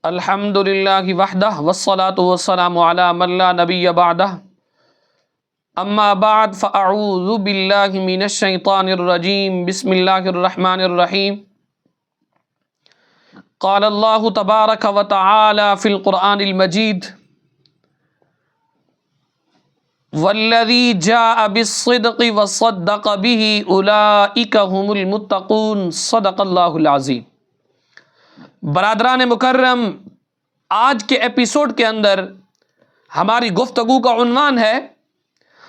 الحمد للہ وحدہ والصلاة والسلام علی من لا نبی بعدہ اما بعد فاعوذ باللہ من الشیطان الرجیم بسم اللہ الرحمن الرحیم قال اللہ تبارک وتعالی فی القرآن المجید والذی جاء بالصدق وصدق به اولئک هم المتقون صدق اللہ العظیم۔ برادران مکرم، آج کے ایپیسوڈ کے اندر ہماری گفتگو کا عنوان ہے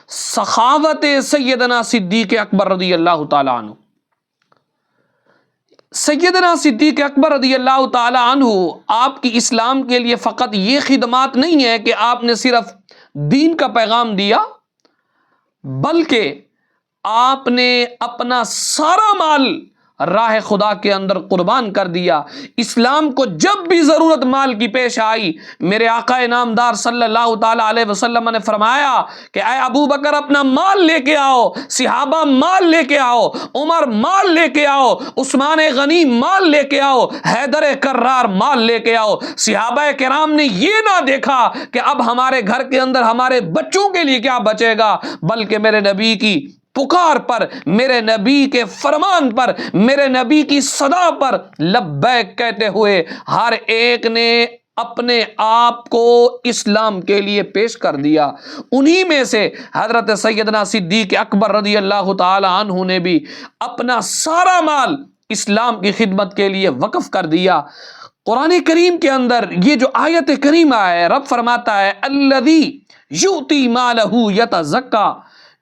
سخاوت سیدنا صدیق اکبر رضی اللہ تعالیٰ عنہ۔ سیدنا صدیق اکبر رضی اللہ تعالیٰ عنہ آپ کی اسلام کے لیے فقط یہ خدمات نہیں ہے کہ آپ نے صرف دین کا پیغام دیا، بلکہ آپ نے اپنا سارا مال راہ خدا کے اندر قربان کر دیا۔ اسلام کو جب بھی ضرورت مال کی پیش آئی، میرے آقا نامدار صلی اللہ تعالیٰ علیہ وسلم نے فرمایا کہ اے ابو بکر اپنا مال لے کے آؤ، صحابہ مال لے کے آؤ، عمر مال لے کے آؤ، عثمان غنی مال لے کے آؤ، حیدر کرار مال لے کے آؤ۔ صحابہ کرام نے یہ نہ دیکھا کہ اب ہمارے گھر کے اندر ہمارے بچوں کے لیے کیا بچے گا، بلکہ میرے نبی کی پکار پر، میرے نبی کے فرمان پر، میرے نبی کی صدا پر لبیک کہتے ہوئے ہر ایک نے اپنے آپ کو اسلام کے لیے پیش کر دیا۔ انہی میں سے حضرت سیدنا صدیق اکبر رضی اللہ تعالی عنہ نے بھی اپنا سارا مال اسلام کی خدمت کے لیے وقف کر دیا۔ قرآن کریم کے اندر یہ جو آیت کریمہ ہے، رب فرماتا ہے الذی یؤتی مالہ یتزکا،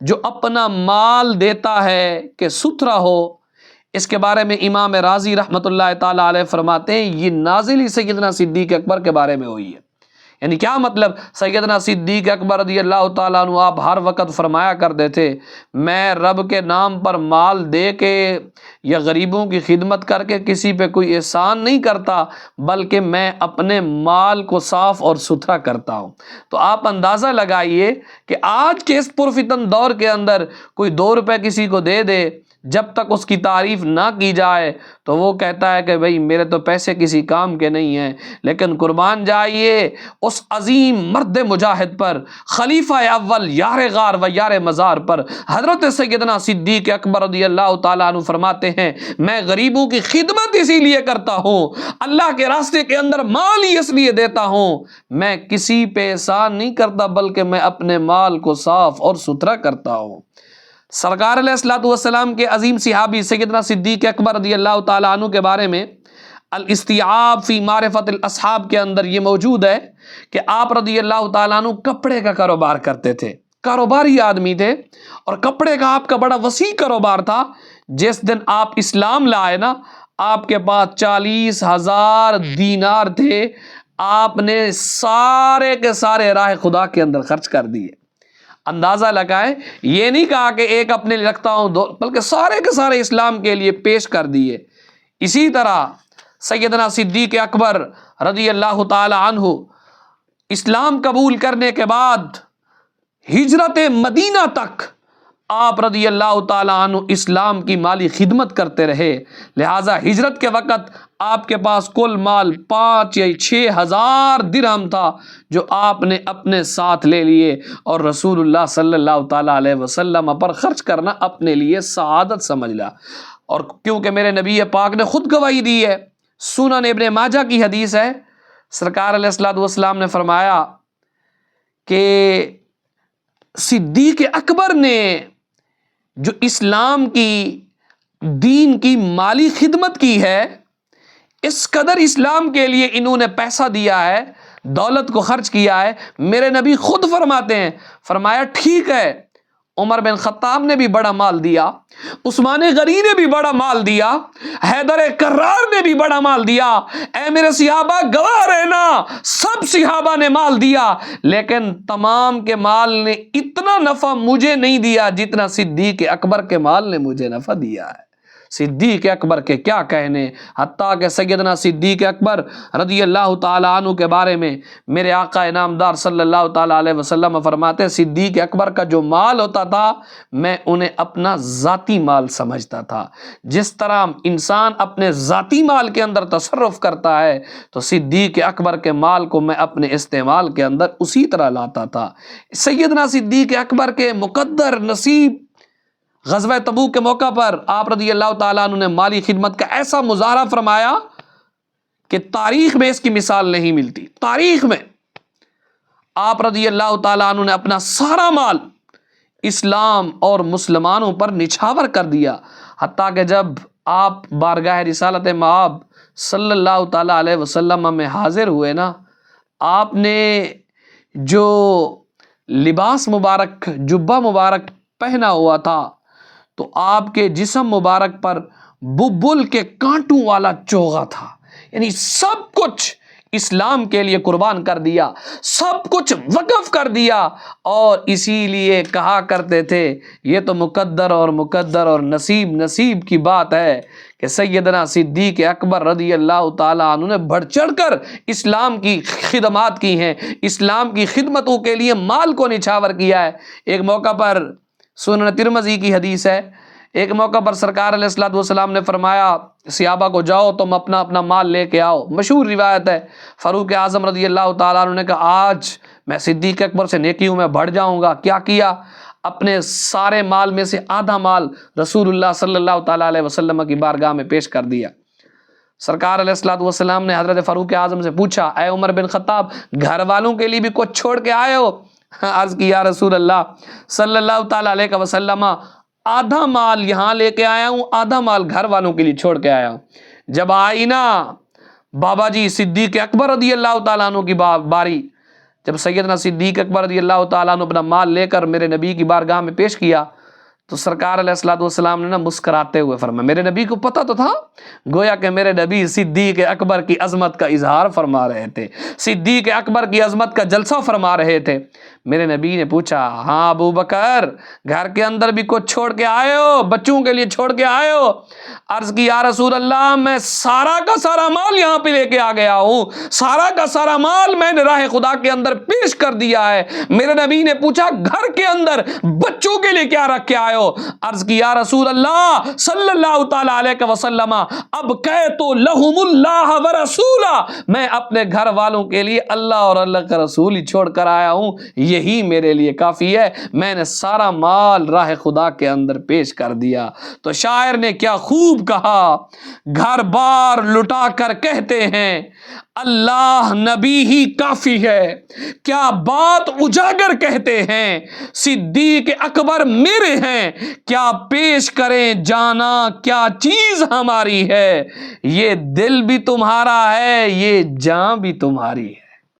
جو اپنا مال دیتا ہے کہ ستھرا ہو۔ اس کے بارے میں امام رازی رحمۃ اللہ تعالیٰ علیہ فرماتے ہیں یہ نازل ہی سیدنا صدیق اکبر کے بارے میں ہوئی ہے۔ یعنی کیا مطلب؟ سیدنا صدیق اکبر رضی اللہ تعالیٰ عنہ آپ ہر وقت فرمایا کرتے تھے میں رب کے نام پر مال دے کے یا غریبوں کی خدمت کر کے کسی پہ کوئی احسان نہیں کرتا، بلکہ میں اپنے مال کو صاف اور ستھرا کرتا ہوں۔ تو آپ اندازہ لگائیے کہ آج کے اس پرفتن دور کے اندر کوئی 2 روپے کسی کو دے دے، جب تک اس کی تعریف نہ کی جائے تو وہ کہتا ہے کہ بھئی میرے تو پیسے کسی کام کے نہیں ہیں۔ لیکن قربان جائیے اس عظیم مرد مجاہد پر، خلیفہ اول یار غار و یار مزار پر، حضرت سیدنا صدیق اکبر رضی اللہ تعالیٰ عنہ فرماتے ہیں میں غریبوں کی خدمت اسی لیے کرتا ہوں، اللہ کے راستے کے اندر مال ہی اس لیے دیتا ہوں، میں کسی پہ احسان نہیں کرتا بلکہ میں اپنے مال کو صاف اور ستھرا کرتا ہوں۔ سرکار علیہ الصلوۃ والسلام کے عظیم صحابی سیدنا صدیق اکبر رضی اللہ تعالیٰ عنہ کے بارے میں الاستیعاب فی معرفت الاصحاب کے اندر یہ موجود ہے کہ آپ رضی اللہ تعالیٰ عنہ کپڑے کا کاروبار کرتے تھے، کاروباری آدمی تھے، اور کپڑے کا آپ کا بڑا وسیع کاروبار تھا۔ جس دن آپ اسلام لائے نا، آپ کے پاس 40,000 دینار تھے، آپ نے سارے کے سارے راہ خدا کے اندر خرچ کر دیے۔ اندازہ لگائیں، یہ نہیں کہا کہ ایک اپنے لیے رکھتا ہوں بلکہ سارے کے سارے اسلام کے لیے پیش کر دیے۔ اسی طرح سیدنا صدیق اکبر رضی اللہ تعالی عنہ اسلام قبول کرنے کے بعد ہجرت مدینہ تک آپ رضی اللہ تعالیٰ عنہ اسلام کی مالی خدمت کرتے رہے، لہٰذا ہجرت کے وقت آپ کے پاس کل مال 5 یا 6 ہزار درہم تھا جو آپ نے اپنے ساتھ لے لیے، اور رسول اللہ صلی اللہ تعالیٰ علیہ وسلم پر خرچ کرنا اپنے لیے سعادت سمجھ لا۔ اور کیونکہ میرے نبی پاک نے خود گواہی دی ہے، سنن ابن ماجہ کی حدیث ہے، سرکار علیہ الصلوۃ والسلام نے فرمایا کہ صدیق اکبر نے جو اسلام کی دین کی مالی خدمت کی ہے، اس قدر اسلام کے لیے انہوں نے پیسہ دیا ہے، دولت کو خرچ کیا ہے، میرے نبی خود فرماتے ہیں، فرمایا ٹھیک ہے عمر بن خطاب نے بھی بڑا مال دیا، عثمان غنی نے بھی بڑا مال دیا، حیدر کرار نے بھی بڑا مال دیا، اے میرے صحابہ گواہ رہنا سب صحابہ نے مال دیا، لیکن تمام کے مال نے اتنا نفع مجھے نہیں دیا جتنا صدیق اکبر کے مال نے مجھے نفع دیا ہے۔ صدیق اکبر کے کیا کہنے، حتیٰ کہ سیدنا صدیق اکبر رضی اللہ تعالیٰ عنہ کے بارے میں میرے آقا انعامدار صلی اللہ تعالیٰ علیہ وسلم فرماتے ہیں صدیق اکبر کا جو مال ہوتا تھا میں انہیں اپنا ذاتی مال سمجھتا تھا۔ جس طرح انسان اپنے ذاتی مال کے اندر تصرف کرتا ہے تو صدیق اکبر کے مال کو میں اپنے استعمال کے اندر اسی طرح لاتا تھا۔ سیدنا صدیق اکبر کے مقدر نصیب، غزوہ تبوک کے موقع پر آپ رضی اللہ تعالیٰ عنہ نے مالی خدمت کا ایسا مظاہرہ فرمایا کہ تاریخ میں اس کی مثال نہیں ملتی۔ تاریخ میں آپ رضی اللہ تعالیٰ عنہ نے اپنا سارا مال اسلام اور مسلمانوں پر نچھاور کر دیا، حتیٰ کہ جب آپ بارگاہ رسالت مآب صلی اللہ تعالیٰ علیہ وسلم میں حاضر ہوئے نا، آپ نے جو لباس مبارک، جبہ مبارک پہنا ہوا تھا تو آپ کے جسم مبارک پر ببل کے کانٹوں والا چوغا تھا، یعنی سب کچھ اسلام کے لیے قربان کر دیا، سب کچھ وقف کر دیا، اور اسی لیے کہا کرتے تھے یہ تو مقدر اور نصیب کی بات ہے کہ سیدنا صدیق اکبر رضی اللہ تعالیٰ عنہ نے بڑھ چڑھ کر اسلام کی خدمات کی ہیں، اسلام کی خدمتوں کے لیے مال کو نچھاور کیا ہے۔ ایک موقع پر سنن ترمذی کی حدیث ہے، ایک موقع پر سرکار علیہ الصلوۃ والسلام نے فرمایا صحابہ کو جاؤ تم اپنا اپنا مال لے کے آؤ۔ مشہور روایت ہے، فاروق اعظم رضی اللہ تعالیٰ عنہ نے کہا آج میں صدیق اکبر سے نیکیوں میں بڑھ جاؤں گا۔ کیا کیا؟ اپنے سارے مال میں سے آدھا مال رسول اللہ صلی اللہ تعالیٰ علیہ وسلم کی بارگاہ میں پیش کر دیا۔ سرکار علیہ الصلوۃ والسلام نے حضرت فاروق اعظم سے پوچھا اے عمر بن خطاب، گھر والوں کے لیے بھی کچھ چھوڑ کے آئے ہو؟ عرض کی یا رسول اللہ صلی اللہ تعالیٰ علیہ وسلم آدھا مال یہاں لے کے آیا ہوں، آدھا مال گھر والوں کے لیے چھوڑ کے آیا ہوں۔ جب آئی نا بابا جی صدیق اکبر رضی اللہ تعالیٰ عنہ کی باری، جب سیدنا صدیق اکبر رضی اللہ تعالیٰ عنہ اپنا مال لے کر میرے نبی کی بارگاہ میں پیش کیا تو سرکار علیہ الصلوۃ والسلام نے مسکراتے ہوئے فرمایا، میرے نبی کو پتہ تو تھا، گویا کہ میرے نبی صدیق اکبر کی عظمت کا اظہار فرما رہے تھے، صدیق اکبر کی عظمت کا جلسہ فرما رہے تھے۔ میرے نبی نے پوچھا ہاں ابو بکر گھر کے اندر بھی کچھ چھوڑ کے آئے ہو، بچوں کے لیے چھوڑ کے آئے ہو؟ عرض کی یا رسول اللہ میں سارا کا سارا مال یہاں پہ لے کے آ گیا ہوں، سارا کا سارا مال میں نے راہ خدا کے اندر پیش کر دیا ہے۔ میرے نبی نے پوچھا گھر کے اندر بچوں کے لیے کیا رکھ کے آئے ہو؟ عرض کی یا رسول اللہ صلی اللہ تعالیٰ علیہ وسلم اب کہتو لہم اللہ ورسولہ، میں اپنے گھر والوں کے لیے اللہ اور اللہ کا رسول ہی چھوڑ کر آیا ہوں، یہی میرے لیے کافی ہے، میں نے سارا مال راہ خدا کے اندر پیش کر دیا۔ تو شاعر نے کیا خوب کہا، گھر بار لٹا کر کہتے ہیں اللہ نبی ہی کافی ہے، کیا بات اجاگر کہتے ہیں صدیق اکبر میرے ہیں، کیا پیش کریں جانا کیا چیز ہماری ہے، یہ دل بھی تمہارا ہے یہ جاں بھی تمہاری ہے۔